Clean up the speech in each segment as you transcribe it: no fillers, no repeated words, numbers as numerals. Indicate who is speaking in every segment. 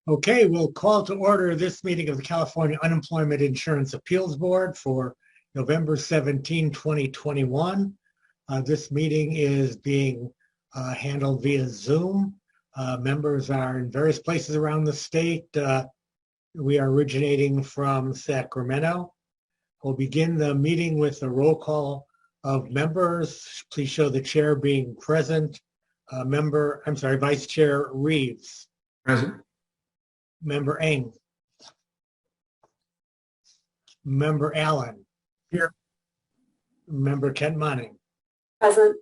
Speaker 1: Okay, we'll call to order this meeting of the California Unemployment Insurance Appeals Board for November 17, 2021. This meeting is being handled via Zoom. Members are in various places around the state. We are originating from Sacramento. We'll begin the meeting with a roll call of members. Please show the chair being present. Vice Chair Reeves.
Speaker 2: Present.
Speaker 1: Member Eng. Member Allen.
Speaker 2: Here.
Speaker 1: Member Kent Manning.
Speaker 3: Present.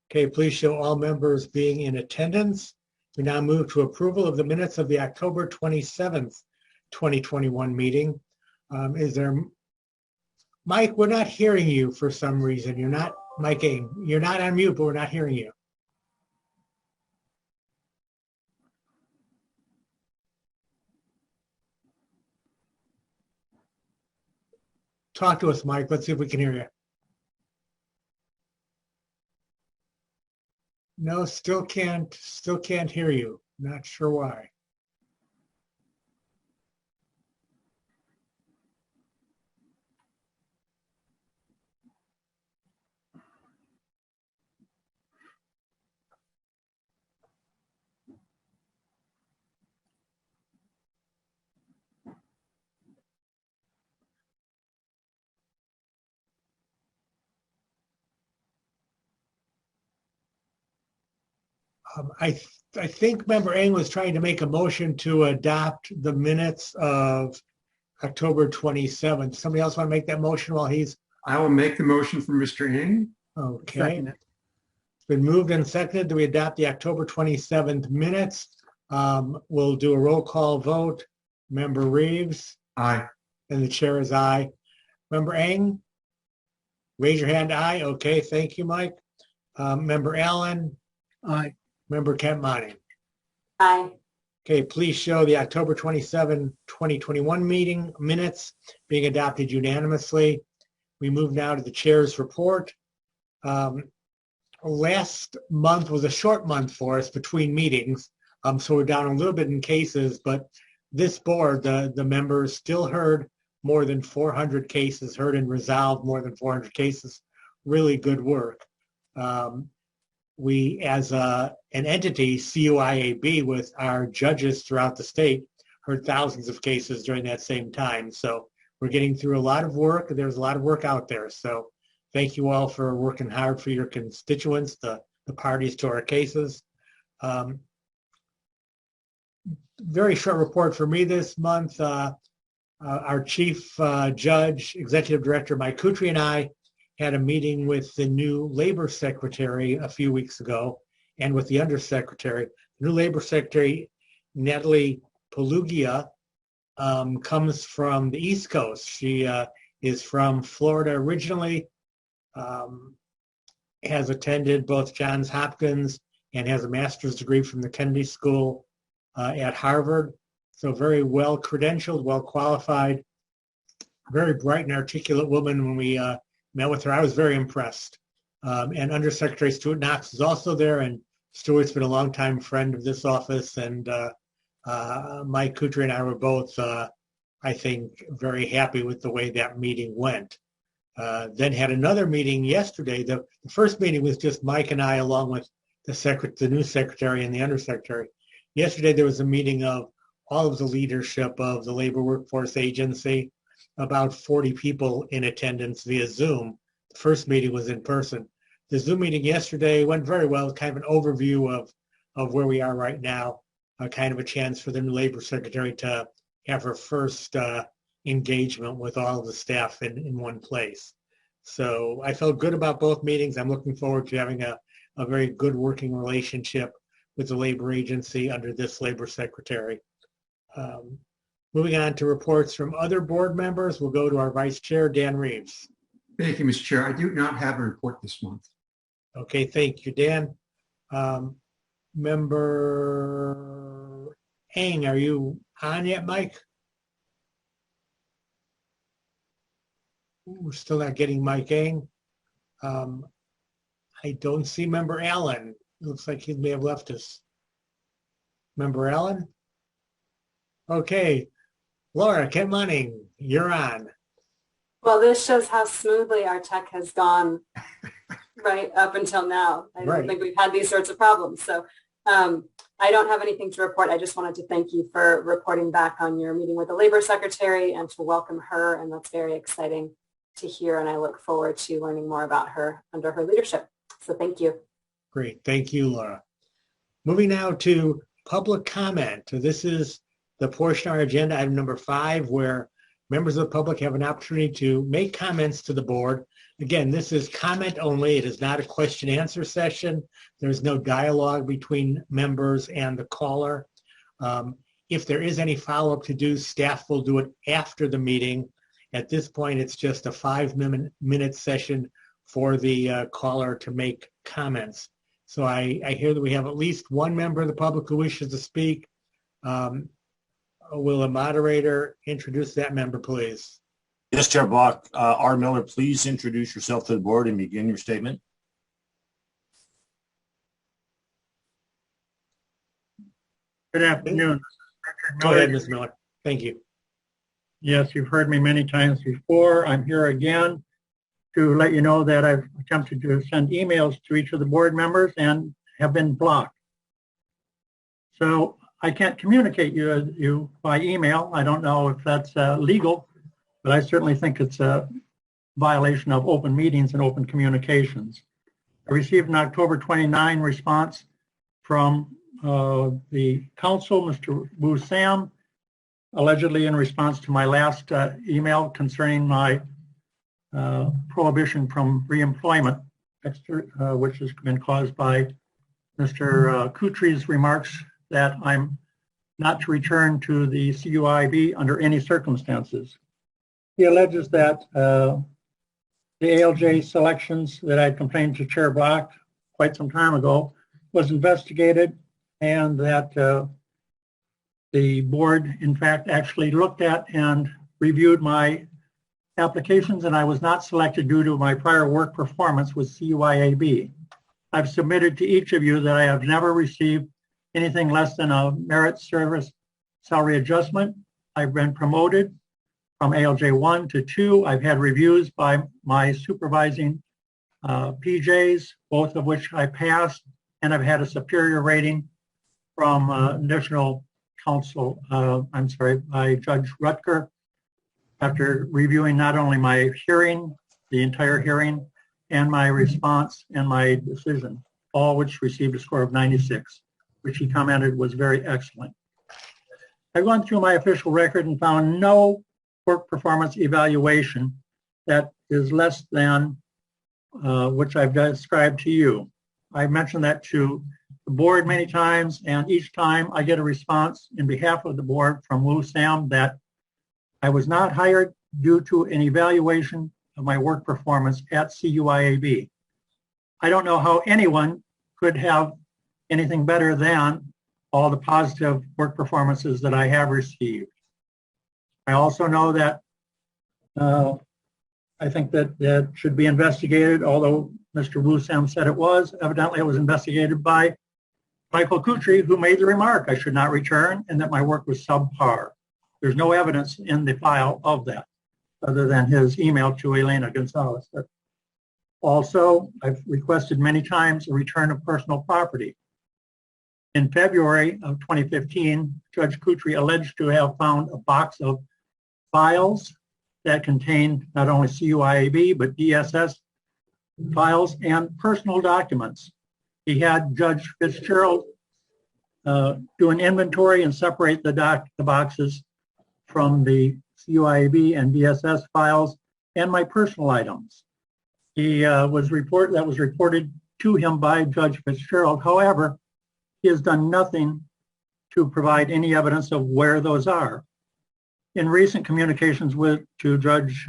Speaker 1: Okay, please show all members being in attendance. We now move to approval of the minutes of the October 27th, 2021 meeting. Mike, we're not hearing you for some reason. You're not miking. You're not on mute, but we're not hearing you. Talk to us, Mike. Let's see if we can hear you. No, still can't hear you. Not sure why. I think Member Eng was trying to make a motion to adopt the minutes of October 27th. Somebody else want to make that motion while he's...
Speaker 2: I will make the motion for Mr. Eng.
Speaker 1: Okay.
Speaker 2: Second it.
Speaker 1: It's been moved and seconded that we adopt the October 27th minutes. We'll do a roll call vote. Member Reeves?
Speaker 2: Aye.
Speaker 1: And the chair is aye. Member Eng? Raise your hand, aye. Okay, thank you, Mike. Member Allen?
Speaker 2: Aye.
Speaker 1: Member Kent Manning?
Speaker 3: Aye.
Speaker 1: Okay, please show the October 27, 2021 meeting minutes being adopted unanimously. We move now to the chair's report. Last month was a short month for us between meetings, so we're down a little bit in cases, but this board, the members still heard more than 400 cases, heard and resolved more than 400 cases. Really good work. We, as an entity, CUIAB, with our judges throughout the state, heard thousands of cases during that same time. So we're getting through a lot of work. There's a lot of work out there. So thank you all for working hard for your constituents, the parties to our cases. Very short report for me this month. Our chief judge, executive director Mike Kutry, and I had a meeting with the new labor secretary a few weeks ago and with the undersecretary. The new labor secretary, Natalie Pelugia, comes from the East Coast. She is from Florida originally, has attended both Johns Hopkins and has a master's degree from the Kennedy School at Harvard. So very well credentialed, well qualified, very bright and articulate woman. When we met with her, I was very impressed. And Undersecretary Stuart Knox is also there, and Stuart's been a longtime friend of this office, and Mike Kutry and I were both, I think, very happy with the way that meeting went. Then had another meeting yesterday. The first meeting was just Mike and I, along with the new secretary and the undersecretary. Yesterday there was a meeting of all of the leadership of the Labor Workforce Agency, about 40 people in attendance via Zoom. The first meeting was in person. The Zoom meeting yesterday went very well, kind of an overview of where we are right now, kind of a chance for the new labor secretary to have her first engagement with all of the staff in one place. So I felt good about both meetings. I'm looking forward to having a very good working relationship with the labor agency under this labor secretary. Moving on to reports from other board members, we'll go to our vice chair, Dan Reeves.
Speaker 2: Thank you, Mr. Chair. I do not have a report this month.
Speaker 1: Okay, thank you, Dan. Member Eng, are you on yet, Mike? We're still not getting Mike Eng. I don't see Member Allen. Looks like he may have left us. Member Allen? Okay, Laura, Ken Munning, you're on.
Speaker 3: Well, this shows how smoothly our tech has gone right up until now. I don't
Speaker 1: Right.
Speaker 3: think we've had these sorts of problems. So I don't have anything to report. I just wanted to thank you for reporting back on your meeting with the Labor Secretary and to welcome her. And that's very exciting to hear. And I look forward to learning more about her under her leadership. So thank you.
Speaker 1: Great. Thank you, Laura. Moving now to public comment. This is the portion of our agenda, item number 5, where members of the public have an opportunity to make comments to the board. Again, this is comment only. It is not a question answer session. There's no dialogue between members and the caller. If there is any follow-up to do, staff will do it after the meeting. At this point, it's just a 5-minute session for the caller to make comments. So I hear that we have at least one member of the public who wishes to speak. Will a moderator introduce that member, please?
Speaker 4: Yes, Chair Block. R. Miller, please introduce yourself to the board and begin your statement.
Speaker 5: Good afternoon.
Speaker 1: Go ahead, Ms. Miller. Thank you.
Speaker 5: Yes, you've heard me many times before. I'm here again to let you know that I've attempted to send emails to each of the board members and have been blocked. So I can't communicate you by email. I don't know if that's legal, but I certainly think it's a violation of open meetings and open communications. I received an October 29 response from the council, Mr. Wu Sam, allegedly in response to my last email concerning my prohibition from reemployment, which has been caused by Mr. Kutri's remarks that I'm not to return to the CUIAB under any circumstances. He alleges that the ALJ selections that I complained to Chair Block quite some time ago was investigated, and that the board, in fact, actually looked at and reviewed my applications, and I was not selected due to my prior work performance with CUIAB. I've submitted to each of you that I have never received anything less than a merit service salary adjustment. I've been promoted from ALJ 1 to 2. I've had reviews by my supervising PJs, both of which I passed, and I've had a superior rating from additional counsel, by Judge Rutger, after reviewing not only my hearing, the entire hearing, and my response and my decision, all which received a score of 96, which he commented was very excellent. I've gone through my official record and found no work performance evaluation that is less than which I've described to you. I mentioned that to the board many times, and each time I get a response in behalf of the board from Wu Sam that I was not hired due to an evaluation of my work performance at CUIAB. I don't know how anyone could have anything better than all the positive work performances that I have received. I also know that I think that should be investigated, although Mr. Wu Sam said it was. Evidently, it was investigated by Michael Kutri, who made the remark I should not return and that my work was subpar. There's no evidence in the file of that, other than his email to Elena Gonzalez. But also, I've requested many times a return of personal property. In February of 2015, Judge Kutri alleged to have found a box of files that contained not only CUIAB, but DSS files and personal documents. He had Judge Fitzgerald do an inventory and separate the boxes from the CUIAB and DSS files and my personal items. That was reported to him by Judge Fitzgerald. However, he has done nothing to provide any evidence of where those are. In recent communications to Judge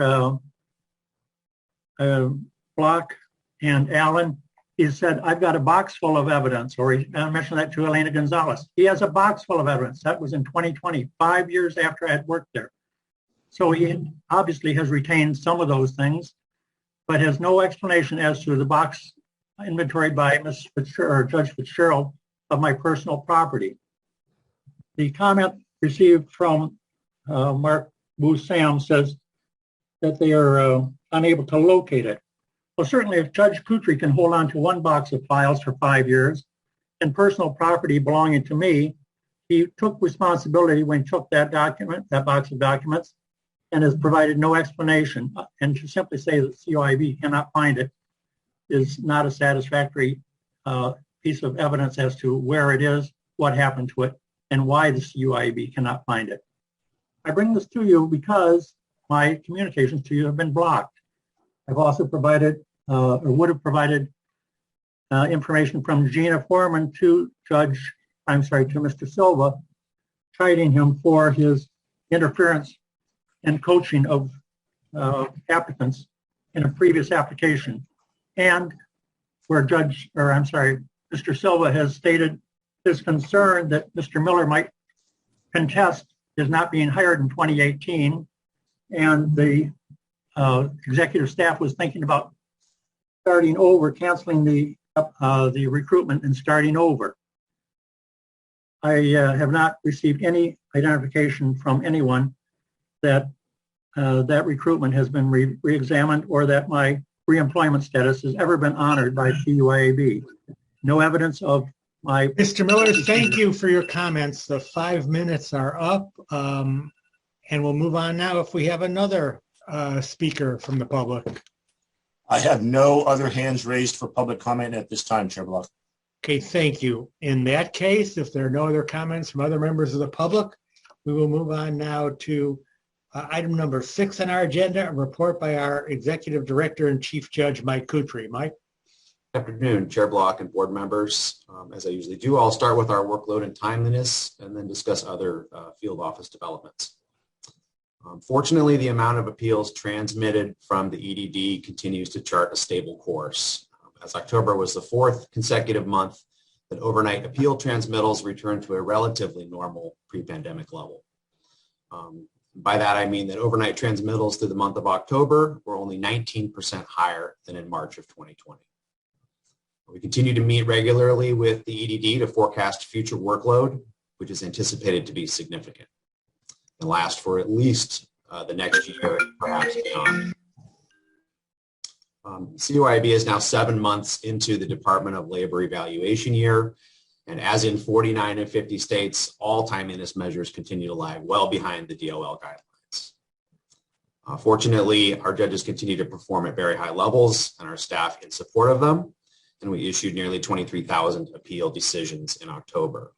Speaker 5: Block and Allen, he said, I've got a box full of evidence, or I mentioned that to Elena Gonzalez. He has a box full of evidence. That was in 2020, 5 years after I had worked there. So he obviously has retained some of those things, but has no explanation as to the box inventoried by Judge Fitzgerald of my personal property. The comment received from Mark Boo-Sam says that they are unable to locate it. Well, certainly if Judge Kutry can hold on to one box of files for 5 years and personal property belonging to me, he took responsibility when he took that document, that box of documents, and has provided no explanation. And to simply say that CUIAB cannot find it is not a satisfactory piece of evidence as to where it is, what happened to it, and why the CUIAB cannot find it. I bring this to you because my communications to you have been blocked. I've also provided, or would have provided, information from Gina Foreman to Mr. Silva, citing him for his interference and coaching of applicants in a previous application, and where Mr. Silva has stated his concern that Mr. Miller might contest his not being hired in 2018, and the executive staff was thinking about starting over, canceling the recruitment and starting over. I have not received any identification from anyone that that recruitment has been re-examined or that my reemployment status has ever been honored by CUIAB. No evidence of my...
Speaker 1: Mr. Miller, thank you for your comments. The 5 minutes are up, and we'll move on now if we have another speaker from the public.
Speaker 4: I have no other hands raised for public comment at this time, Chair Block.
Speaker 1: Okay, thank you. In that case, if there are no other comments from other members of the public, we will move on now to item number 6 on our agenda, a report by our Executive Director and Chief Judge, Mike Kutry. Mike?
Speaker 6: Good afternoon, Chair Block and board members. As I usually do, I'll start with our workload and timeliness and then discuss other field office developments. Fortunately, the amount of appeals transmitted from the EDD continues to chart a stable course. As October was the 4th consecutive month that overnight appeal transmittals returned to a relatively normal pre-pandemic level. By that, I mean that overnight transmittals through the month of October were only 19% higher than in March of 2020. We continue to meet regularly with the EDD to forecast future workload, which is anticipated to be significant and last for at least the next year, perhaps beyond. CUIAB is now 7 months into the Department of Labor evaluation year, and as in 49 and 50 states, all timeliness measures continue to lag well behind the DOL guidelines. Fortunately, our judges continue to perform at very high levels and our staff in support of them, and we issued nearly 23,000 appeal decisions in October.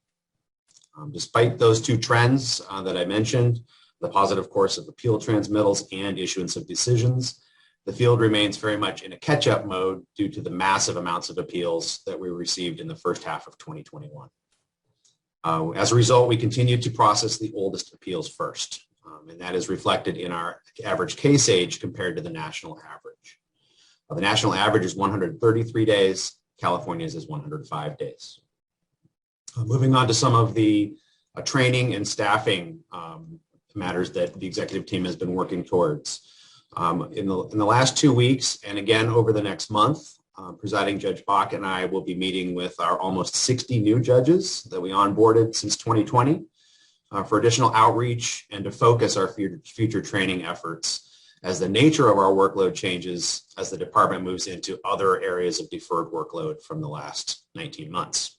Speaker 6: Despite those two trends that I mentioned, the positive course of appeal transmittals and issuance of decisions, the field remains very much in a catch-up mode due to the massive amounts of appeals that we received in the first half of 2021. As a result, we continue to process the oldest appeals first, and that is reflected in our average case age compared to the national average. The national average is 133 days, California's is 105 days. Moving on to some of the training and staffing matters that the executive team has been working towards. In the last 2 weeks, and again over the next month, Presiding Judge Bach and I will be meeting with our almost 60 new judges that we onboarded since 2020 for additional outreach and to focus our future training efforts as the nature of our workload changes as the department moves into other areas of deferred workload from the last 19 months.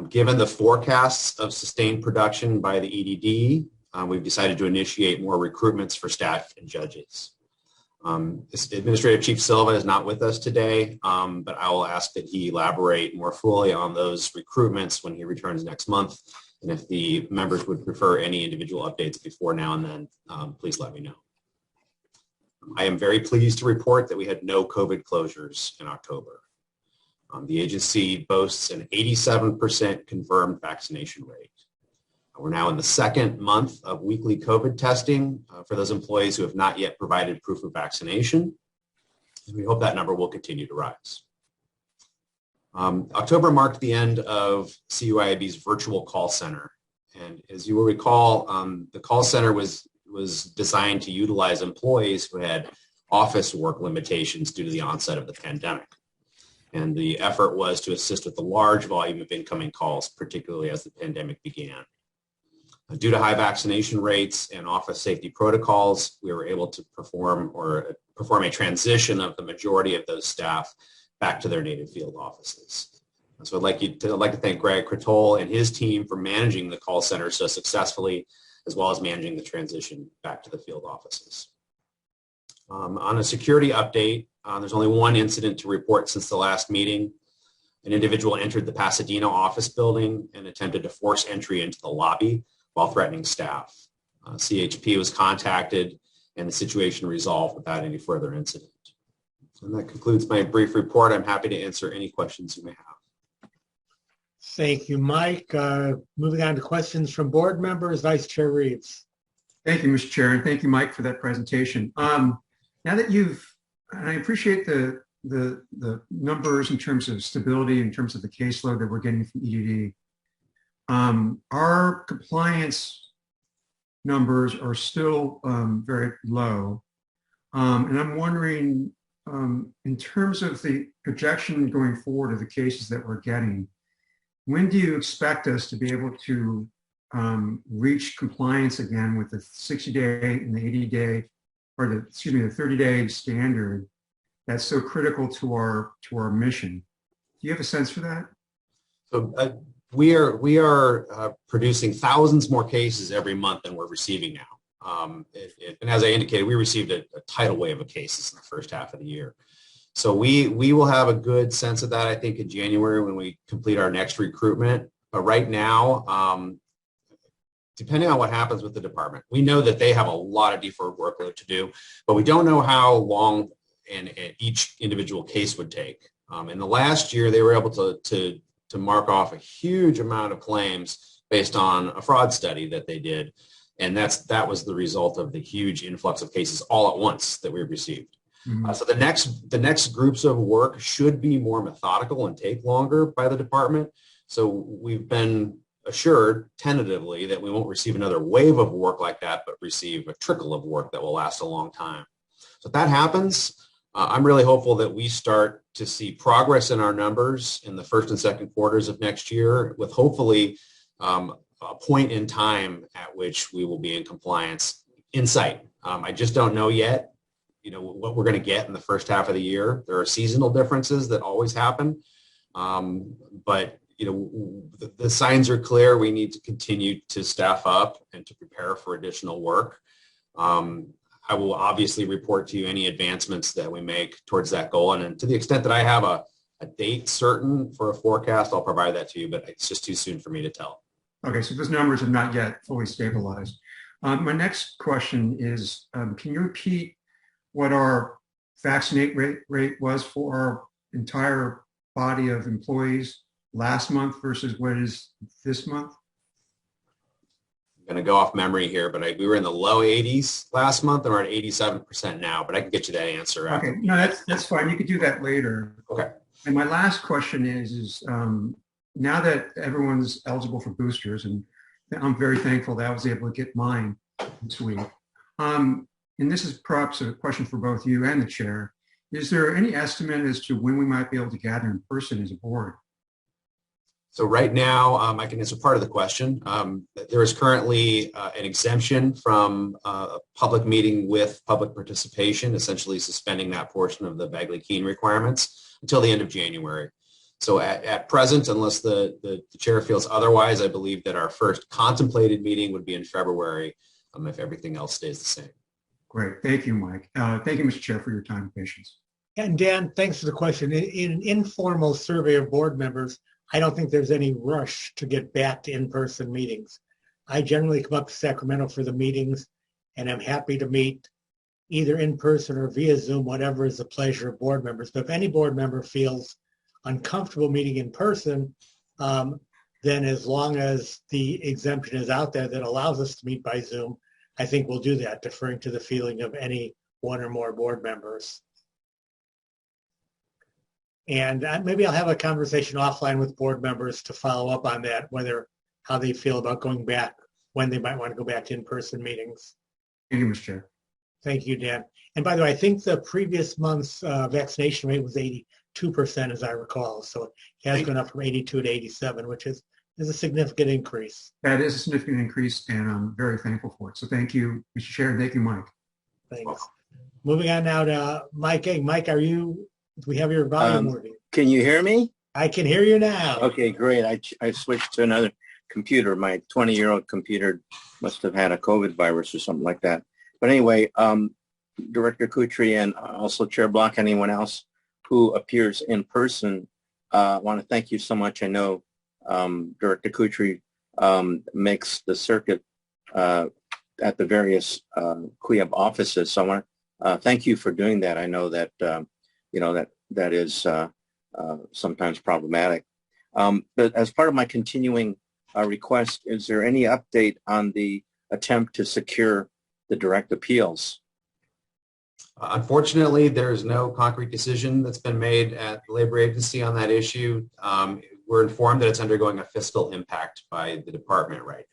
Speaker 6: Given the forecasts of sustained production by the EDD, we've decided to initiate more recruitments for staff and judges. Administrative Chief Silva is not with us today, but I will ask that he elaborate more fully on those recruitments when he returns next month. And if the members would prefer any individual updates before now and then, please let me know. I am very pleased to report that we had no COVID closures in October. The agency boasts an 87% confirmed vaccination rate. We're now in the 2nd month of weekly COVID testing for those employees who have not yet provided proof of vaccination. And we hope that number will continue to rise. October marked the end of CUIAB's virtual call center. And as you will recall, the call center was designed to utilize employees who had office work limitations due to the onset of the pandemic. And the effort was to assist with the large volume of incoming calls, particularly as the pandemic began. Due to high vaccination rates and office safety protocols, we were able to perform a transition of the majority of those staff back to their native field offices. So I'd like to thank Greg Cretol and his team for managing the call center so successfully, as well as managing the transition back to the field offices. On a security update, there's only one incident to report since the last meeting. An individual entered the Pasadena office building and attempted to force entry into the lobby while threatening staff. CHP was contacted and the situation resolved without any further incident. And that concludes my brief report. I'm happy to answer any questions you may have.
Speaker 1: Thank you, Mike. Moving on to questions from board members, Vice Chair Reeves.
Speaker 2: Thank you, Mr. Chair, and thank you, Mike, for that presentation. Now that and I appreciate the numbers in terms of stability, in terms of the caseload that we're getting from EDD. Our compliance numbers are still very low. And I'm wondering, in terms of the projection going forward of the cases that we're getting, when do you expect us to be able to reach compliance again with the 60-day and the 80-day, or the 30-day standard that's so critical to our mission? Do you have a sense for that?
Speaker 6: So we are producing thousands more cases every month than we're receiving now. And as I indicated, we received a tidal wave of cases in the first half of the year. So we will have a good sense of that, I think, in January when we complete our next recruitment. But right now, depending on what happens with the department, we know that they have a lot of deferred workload to do, but we don't know how long and each individual case would take. In the last year, they were able to mark off a huge amount of claims based on a fraud study that they did. And that was the result of the huge influx of cases all at once that we received. Mm-hmm. So the next groups of work should be more methodical and take longer by the department. So we've been assured tentatively that we won't receive another wave of work like that, but receive a trickle of work that will last a long time. So if that happens, I'm really hopeful that we start to see progress in our numbers in the first and second quarters of next year, with hopefully a point in time at which we will be in compliance in sight. I just don't know yet, what we're going to get in the first half of the year. There are seasonal differences that always happen, but the signs are clear. We need to continue to staff up and to prepare for additional work. I will obviously report to you any advancements that we make towards that goal. And to the extent that I have a date certain for a forecast, I'll provide that to you, but it's just too soon for me to tell.
Speaker 2: Okay, so those numbers have not yet fully stabilized. My next question is, can you repeat what our vaccinate rate was for our entire body of employees last month versus what is this month?
Speaker 6: I'm going to go off memory here, but we were in the low 80s last month and we're at 87% now, but I can get you that answer.
Speaker 2: Okay, no, that's fine. You could do that later.
Speaker 6: Okay.
Speaker 2: And my last question is now that everyone's eligible for boosters, and I'm very thankful that I was able to get mine this week. And this is perhaps a question for both you and the chair. Is there any estimate as to when we might be able to gather in person as a board?
Speaker 6: So right now, I can answer part of the question. There is currently an exemption from a public meeting with public participation, essentially suspending that portion of the Bagley-Keene requirements until the end of January. So at present, unless the chair feels otherwise, I believe that our first contemplated meeting would be in February if everything else stays the same.
Speaker 2: Great. Thank you, Mike. Thank you, Mr. Chair, for your time and patience.
Speaker 1: And Dan, thanks for the question. In an informal survey of board members, I don't think there's any rush to get back to in-person meetings. I generally come up to Sacramento for the meetings, and I'm happy to meet either in person or via Zoom, whatever is the pleasure of board members. But if any board member feels uncomfortable meeting in person, then as long as the exemption is out there that allows us to meet by Zoom, I think we'll do that, deferring to the feeling of any one or more board members. And maybe I'll have a conversation offline with board members to follow up on that, how they feel about going back, when they might want to go back to in-person meetings.
Speaker 2: Thank you, Mr. Chair.
Speaker 1: Thank you, Dan. And by the way, I think the previous month's vaccination rate was 82%, as I recall. So it has gone up from 82 to 87, which is is a significant increase.
Speaker 2: That is a significant increase, and I'm very thankful for it. So thank you, Mr. Chair. Thank you, Mike.
Speaker 1: Thanks. Moving on now to Mike Eng. Mike, do we have your volume working?
Speaker 7: Can you hear me?
Speaker 1: I can hear you now.
Speaker 7: Okay, great. I switched to another computer. My 20-year-old computer must have had a COVID virus or something like that. But anyway, Director Kutry and also Chair Block, anyone else who appears in person, I want to thank you so much. I know Director Kutry makes the circuit at the various CUIAB offices. So I want to thank you for doing that. I know that, that is sometimes problematic. But as part of my continuing request, is there any update on the attempt to secure the direct appeals?
Speaker 6: Unfortunately, there is no concrete decision that's been made at the Labor Agency on that issue. We're informed that it's undergoing a fiscal impact by the department right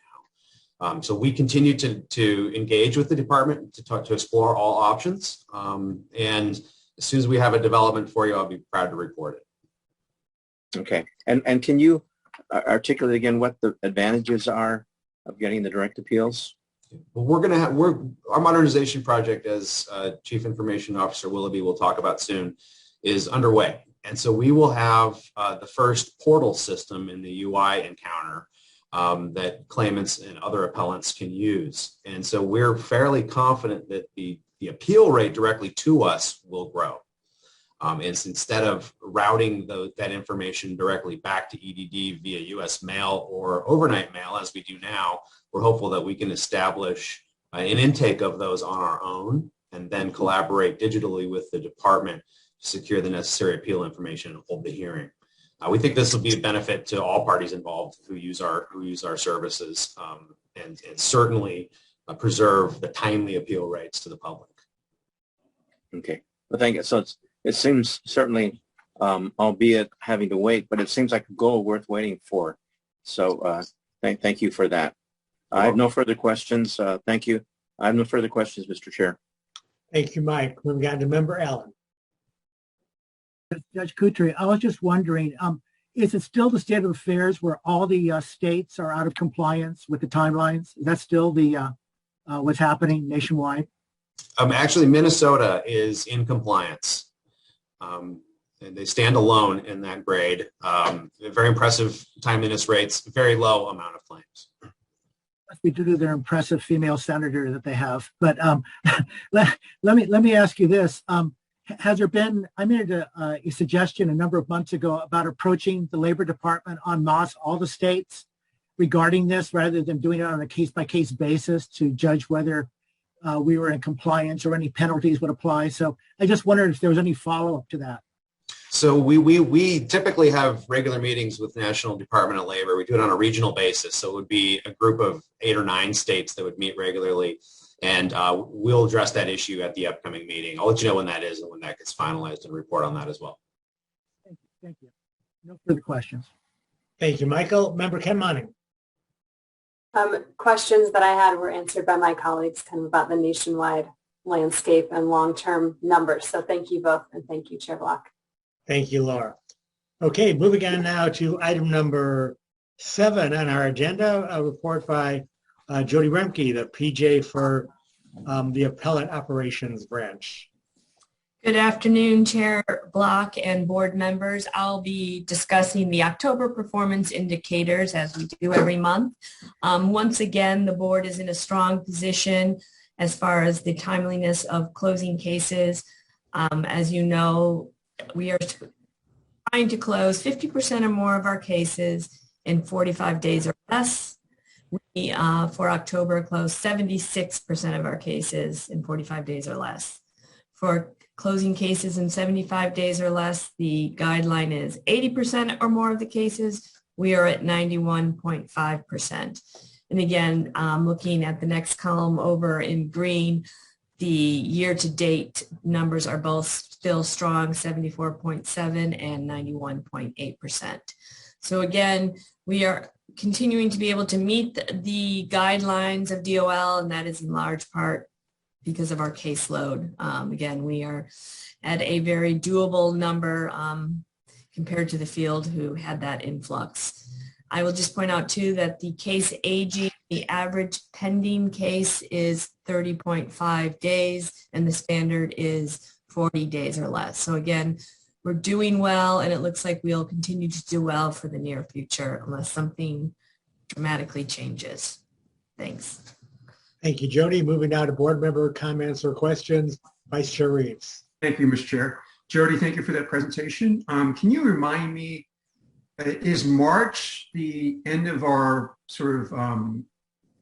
Speaker 6: now. So we continue to engage with the department to explore all options. And as soon as we have a development for you, I'll be proud to report it.
Speaker 7: Okay. And can you articulate again what the advantages are of getting the direct appeals?
Speaker 6: Well, our modernization project, as Chief Information Officer Willoughby will talk about soon, is underway. And so we will have the first portal system in the UI encounter that claimants and other appellants can use. And so we're fairly confident that the appeal rate directly to us will grow. And instead of routing that information directly back to EDD via U.S. mail or overnight mail, as we do now, we're hopeful that we can establish an intake of those on our own and then collaborate digitally with the department to secure the necessary appeal information and hold the hearing. We think this will be a benefit to all parties involved who use our services and certainly preserve the timely appeal rates to the public.
Speaker 7: Okay. Well, thank you. So it seems certainly, albeit having to wait, but it seems like a goal worth waiting for. So thank you for that. I have no further questions. Thank you. I have no further questions, Mr. Chair.
Speaker 1: Thank you, Mike. Moving on to Member Allen.
Speaker 8: Judge Kutry, I was just wondering, is it still the state of affairs where all the states are out of compliance with the timelines? Is that still the what's happening nationwide?
Speaker 6: Actually, Minnesota is in compliance. And they stand alone in that grade. Very impressive timeliness rates, very low amount of claims.
Speaker 8: Must be due to their impressive female senator that they have. But let me ask you this. Has there been, I made a suggestion a number of months ago about approaching the Labor Department en masse, all the states, regarding this, rather than doing it on a case-by-case basis to judge whether we were in compliance or any penalties would apply. So I just wondered if there was any follow-up to that.
Speaker 6: So we typically have regular meetings with the National Department of Labor. We do it on a regional basis. So it would be a group of 8 or 9 states that would meet regularly. And we'll address that issue at the upcoming meeting. I'll let you know when that is and when that gets finalized and report on that as well.
Speaker 8: Thank you. No further questions.
Speaker 1: Thank you, Michael. Member Ken Monning.
Speaker 3: Questions that I had were answered by my colleagues kind of about the nationwide landscape and long-term numbers. So thank you both, and thank you, Chair Block.
Speaker 1: Thank you, Laura. Okay, moving on now to item number 7 on our agenda, a report by Jody Remke, the PJ for the Appellate Operations Branch.
Speaker 9: Good afternoon, Chair Block and board members. I'll be discussing the October performance indicators as we do every month. Once again, the board is in a strong position as far as the timeliness of closing cases. As you know, we are trying to close 50% or more of our cases in 45 days or less. We, for October, closed 76% of our cases in 45 days or less. For closing cases in 75 days or less, the guideline is 80% or more of the cases. We are at 91.5%. And again, looking at the next column over in green, the year-to-date numbers are both still strong, 74.7 and 91.8%. So again, we are continuing to be able to meet the guidelines of DOL, and that is in large part because of our caseload. Again, we are at a very doable number compared to the field who had that influx. I will just point out too that the case aging, the average pending case is 30.5 days and the standard is 40 days or less. So again, we're doing well, and it looks like we'll continue to do well for the near future unless something dramatically changes. Thanks.
Speaker 1: Thank you, Jody. Moving now to board member comments or questions. Vice Chair Reeves.
Speaker 2: Thank you, Mr. Chair. Jody, thank you for that presentation. Can you remind me, is March the end of our sort of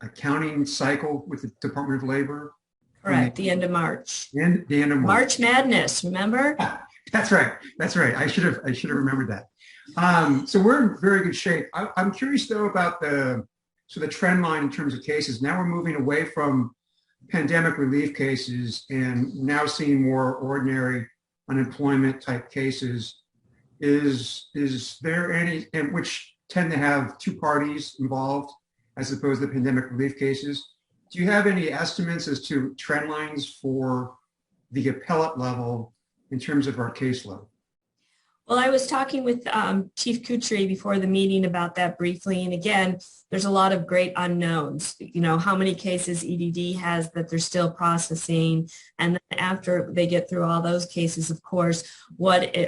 Speaker 2: accounting cycle with the Department of Labor?
Speaker 9: Correct, the end of March.
Speaker 2: The end of March.
Speaker 9: March Madness, remember?
Speaker 2: That's right. That's right. I should have remembered that. So we're in very good shape. I'm curious though about the trend line in terms of cases. Now we're moving away from pandemic relief cases and now seeing more ordinary unemployment type cases. Is there any, and which tend to have two parties involved as opposed to pandemic relief cases? Do you have any estimates as to trend lines for the appellate level in terms of our caseload?
Speaker 9: Well, I was talking with Chief Kutry before the meeting about that briefly. And again, there's a lot of great unknowns. You know, how many cases EDD has that they're still processing. And then after they get through all those cases, of course,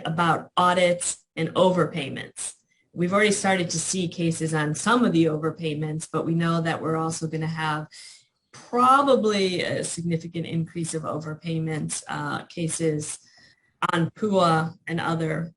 Speaker 9: about audits and overpayments? We've already started to see cases on some of the overpayments, but we know that we're also going to have probably a significant increase of overpayments cases on PUA and other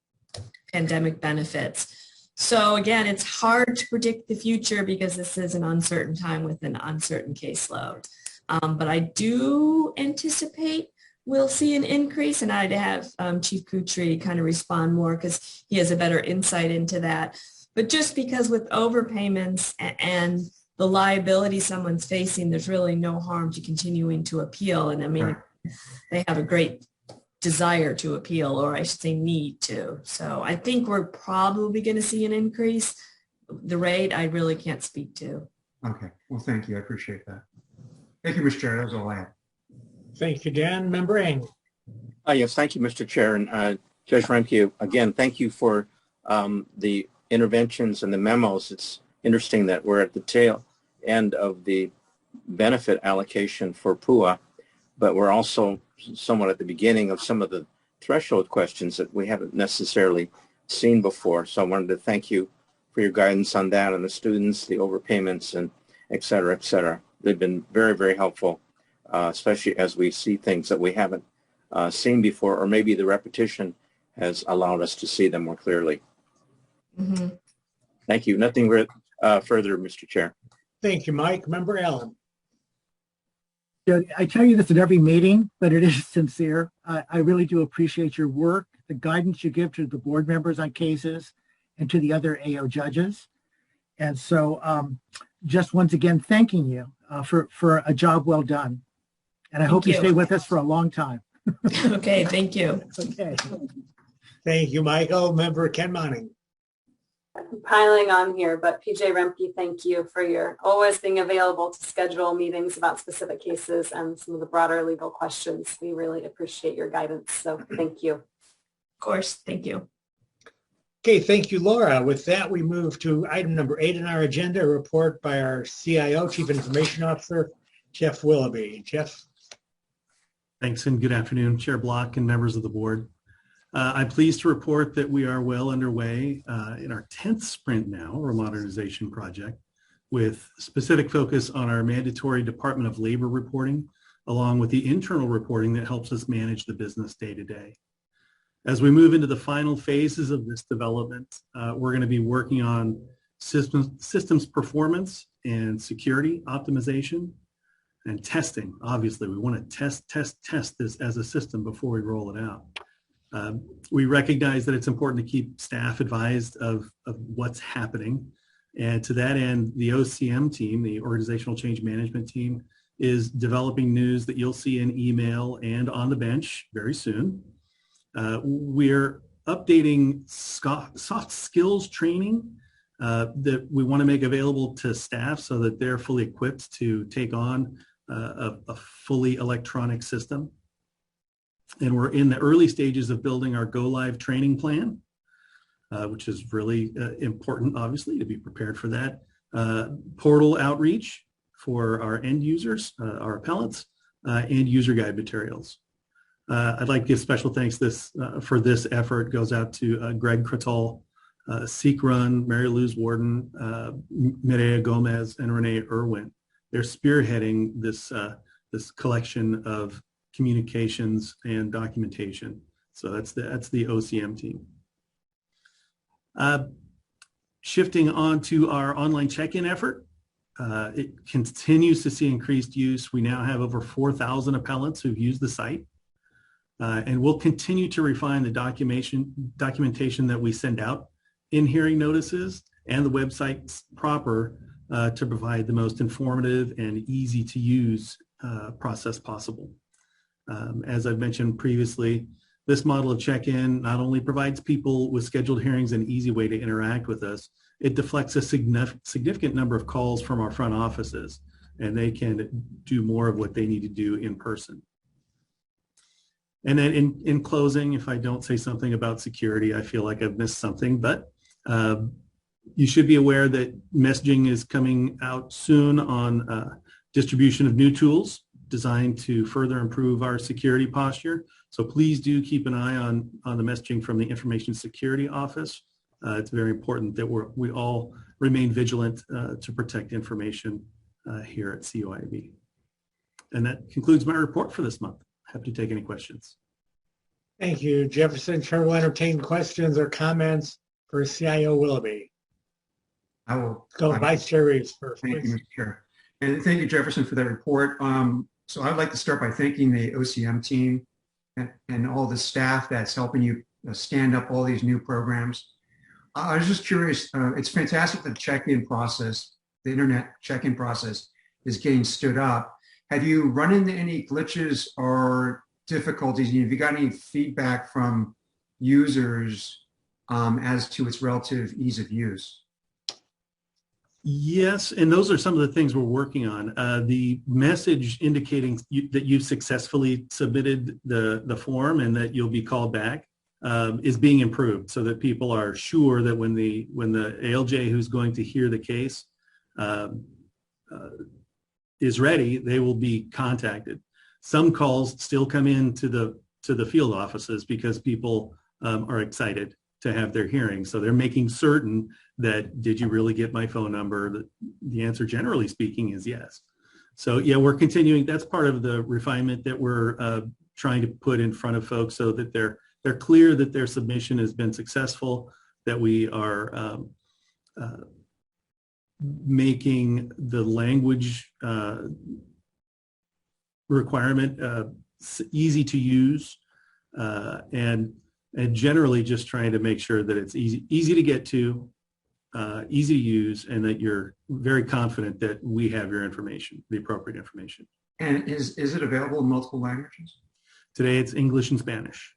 Speaker 9: pandemic benefits. So again, it's hard to predict the future because this is an uncertain time with an uncertain caseload. But I do anticipate we'll see an increase, and I'd have Chief Kutry kind of respond more because he has a better insight into that. But just because with overpayments and the liability someone's facing, there's really no harm to continuing to appeal. And I mean, they have a great desire to appeal, or I should say need to. So I think we're probably going to see an increase. The rate I really can't speak to.
Speaker 2: Okay, well, thank you. I appreciate that. Thank you, Mr. Chair. That was all I had.
Speaker 1: Thank you, Dan. Member Eng.
Speaker 7: Yes, thank you, Mr. Chair. And Judge Remke, again, thank you for the interventions and the memos. It's interesting that we're at the tail end of the benefit allocation for PUA, but we're also somewhat at the beginning of some of the threshold questions that we haven't necessarily seen before. So I wanted to thank you for your guidance on that and the students, the overpayments, and et cetera, et cetera. They've been very, very helpful, especially as we see things that we haven't seen before, or maybe the repetition has allowed us to see them more clearly.
Speaker 9: Mm-hmm.
Speaker 7: Thank you. Nothing further, Mr. Chair.
Speaker 1: Thank you, Mike. Member Allen.
Speaker 8: Yeah, I tell you this at every meeting, but it is sincere. I really do appreciate your work, the guidance you give to the board members on cases and to the other AO judges. And so just once again, thanking you for a job well done. And I hope you stay with us for a long time.
Speaker 9: Okay, thank you.
Speaker 8: Okay.
Speaker 1: Thank you, Michael. Member Ken Monning.
Speaker 3: I'm piling on here, but PJ Remke, thank you for your always being available to schedule meetings about specific cases and some of the broader legal questions. We really appreciate your guidance. So thank you.
Speaker 9: Of course, thank you.
Speaker 1: Okay, thank you, Laura. With that, we move to item number 8 on our agenda, a report by our CIO, Chief Information Officer, Jeff Willoughby. Jeff.
Speaker 10: Thanks, and good afternoon, Chair Block and members of the board. I'm pleased to report that we are well underway in our 10th sprint now, or modernization project, with specific focus on our mandatory Department of Labor reporting, along with the internal reporting that helps us manage the business day to day. As we move into the final phases of this development, we're going to be working on systems performance and security optimization and testing. Obviously, we want to test this as a system before we roll it out. We recognize that it's important to keep staff advised of what's happening. And to that end, the OCM team, the Organizational Change Management team, is developing news that you'll see in email and on the bench very soon. We're updating soft skills training that we want to make available to staff so that they're fully equipped to take on a fully electronic system. And we're in the early stages of building our go live training plan. which is really important, obviously, to be prepared for that. Portal outreach for our end users, our appellants, and user guide materials. I'd like to give special thanks for this effort goes out to Greg Kratal, Seek Run, Mary Louise Warden, Mireya Gomez, and Renee Irwin. They're spearheading this collection of communications and documentation. So that's the OCM team. Shifting on to our online check-in effort, it continues to see increased use. We now have over 4,000 appellants who've used the site. And we'll continue to refine the documentation that we send out in hearing notices and the website proper to provide the most informative and easy to use process possible. As I've mentioned previously, this model of check-in not only provides people with scheduled hearings an easy way to interact with us, it deflects a significant number of calls from our front offices, and they can do more of what they need to do in person. And then in closing, if I don't say something about security, I feel like I've missed something, but you should be aware that messaging is coming out soon on distribution of new tools designed to further improve our security posture. So please do keep an eye on the messaging from the Information Security Office. It's very important that we all remain vigilant to protect information here at CUIAB. And that concludes my report for this month. Happy to take any questions.
Speaker 1: Thank you, Jefferson. Chair will entertain questions or comments for CIO Willoughby.
Speaker 2: I will
Speaker 1: go Vice Chair Reeves first.
Speaker 2: Thank you, Mr. Chair. And thank you, Jefferson, for that report. So I'd like to start by thanking the OCM team and all the staff that's helping you stand up all these new programs. I was just curious, it's fantastic that the check-in process, the internet check-in process is getting stood up. Have you run into any glitches or difficulties? Have you got any feedback from users as to its relative ease of use?
Speaker 10: Yes, and those are some of the things we're working on. The message indicating that you've successfully submitted the form and that you'll be called back is being improved so that people are sure that when the ALJ who's going to hear the case is ready, they will be contacted. Some calls still come in to the field offices because people are excited to have their hearing. So they're making certain that, did you really get my phone number? The answer, generally speaking, is yes. So yeah, we're continuing. That's part of the refinement that we're trying to put in front of folks so that they're clear that their submission has been successful, that we are making the language requirement easy to use, and generally just trying to make sure that it's easy to get to, easy to use, and that you're very confident that we have your information, the appropriate information.
Speaker 2: And is it available in multiple languages?
Speaker 10: Today it's English and Spanish.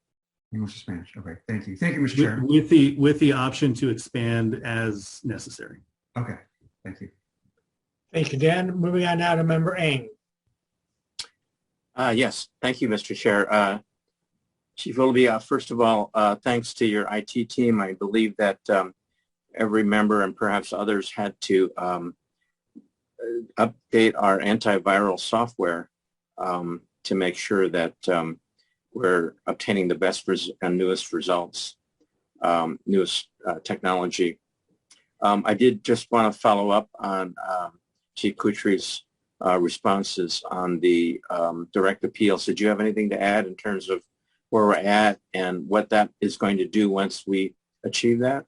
Speaker 2: English and Spanish. Okay, thank you. Thank you, Mr. Chair.
Speaker 10: With the option to expand as necessary.
Speaker 2: Okay, thank you.
Speaker 1: Thank you, Dan. Moving on now to Member Eng.
Speaker 7: Yes, thank you, Mr. Chair. Chief Willoughby, first of all, thanks to your IT team. I believe that every member and perhaps others had to update our antiviral software to make sure that we're obtaining the best and newest results, newest technology. I did just want to follow up on Chief Kutri's responses on the direct appeals. Did you have anything to add in terms of where we're at and what that is going to do once we achieve that?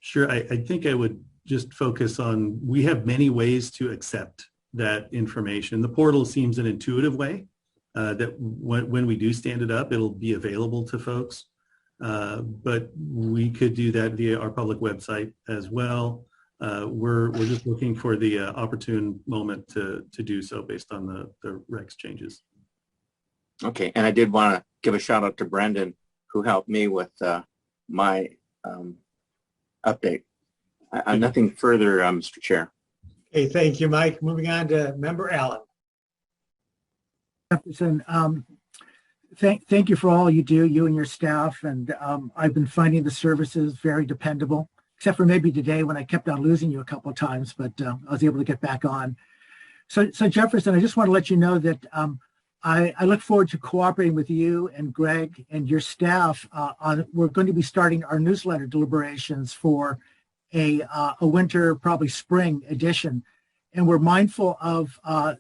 Speaker 10: Sure. I think I would just focus on, we have many ways to accept that information. The portal seems an intuitive way that when we do stand it up, it'll be available to folks. But we could do that via our public website as well. We're just looking for the opportune moment to do so based on the regs changes.
Speaker 7: Okay, and I did want to give a shout out to Brendan, who helped me with my update. Nothing further, Mr. Chair.
Speaker 1: Okay, thank you, Mike. Moving on to Member Allen.
Speaker 8: Jefferson, thank you for all you do, you and your staff. And I've been finding the services very dependable, except for maybe today when I kept on losing you a couple of times, but I was able to get back on. So Jefferson, I just want to let you know that I look forward to cooperating with you and Greg and your staff we're going to be starting our newsletter deliberations for a winter, probably spring edition. And we're mindful of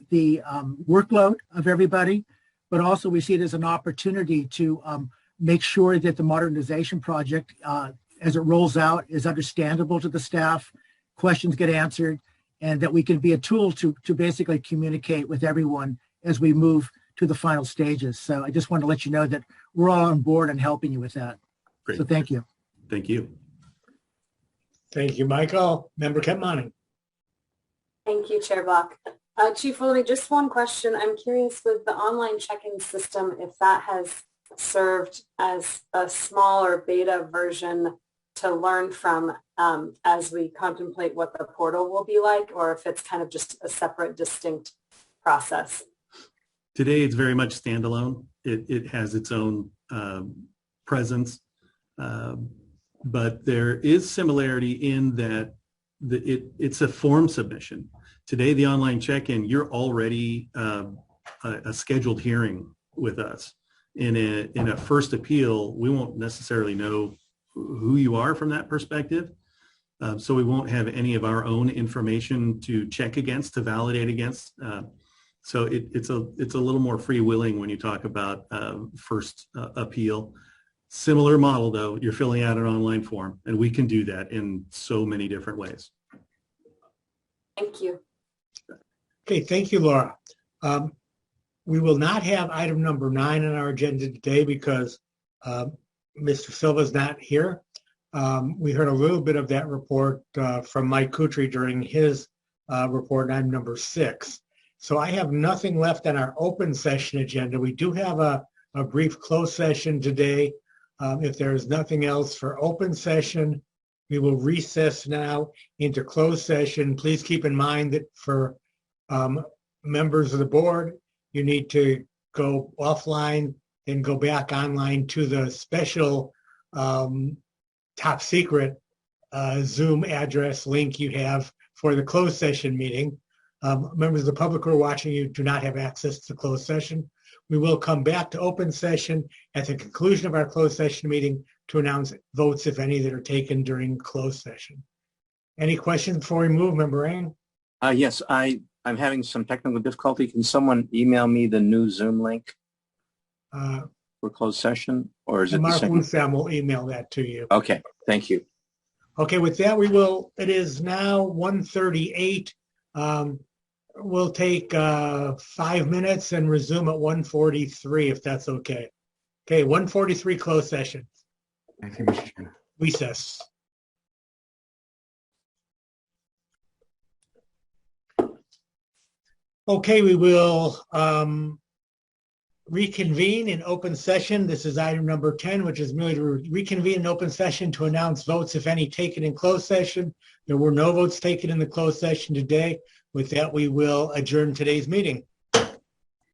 Speaker 8: the workload of everybody, but also we see it as an opportunity to make sure that the modernization project, as it rolls out, is understandable to the staff, questions get answered, and that we can be a tool to basically communicate with everyone as we move to the final stages. So I just want to let you know that we're all on board and helping you with that.
Speaker 10: Great.
Speaker 8: So thank you.
Speaker 10: Thank you.
Speaker 1: Thank you, Michael. Member Kempmani.
Speaker 3: Thank you, Chair Block. Chief Willoughby, just one question. I'm curious with the online check-in system, if that has served as a smaller beta version to learn from as we contemplate what the portal will be like, or if it's kind of just a separate, distinct process.
Speaker 10: Today, it's very much standalone. It has its own presence, but there is similarity in that it's a form submission. Today, the online check-in, you're already a scheduled hearing with us. In a first appeal, we won't necessarily know who you are from that perspective. So we won't have any of our own information to check against, to validate against. So it's a little more free-willing when you talk about first appeal. Similar model, though. You're filling out an online form, and we can do that in so many different ways.
Speaker 3: Thank you.
Speaker 1: Okay, thank you, Laura. We will not have item number 9 on our agenda today because Mr. Silva's not here. We heard a little bit of that report from Mike Kutry during his report on item number 6. So I have nothing left on our open session agenda. We do have a brief closed session today. If there is nothing else for open session, we will recess now into closed session. Please keep in mind that for members of the board, you need to go offline and go back online to the special top secret Zoom address link you have for the closed session meeting. Members of the public who are watching you do not have access to closed session. We will come back to open session at the conclusion of our closed session meeting to announce votes, if any, that are taken during closed session. Any questions before we move, Member Eng?
Speaker 7: Yes, I'm having some technical difficulty. Can someone email me the new Zoom link for closed session, or is it
Speaker 1: Mark
Speaker 7: the same?
Speaker 1: Wusam will email that to you.
Speaker 7: Okay, thank you.
Speaker 1: Okay, with that, it is now 1:38. We'll take 5 minutes and resume at 1:43, if that's okay. Okay, 1:43 closed session.
Speaker 2: Thank you, Mr. Chairman.
Speaker 1: Recess. Okay, we will reconvene in open session. This is item number 10, which is merely to reconvene in open session to announce votes, if any, taken in closed session. There were no votes taken in the closed session today. With that, we will adjourn today's meeting.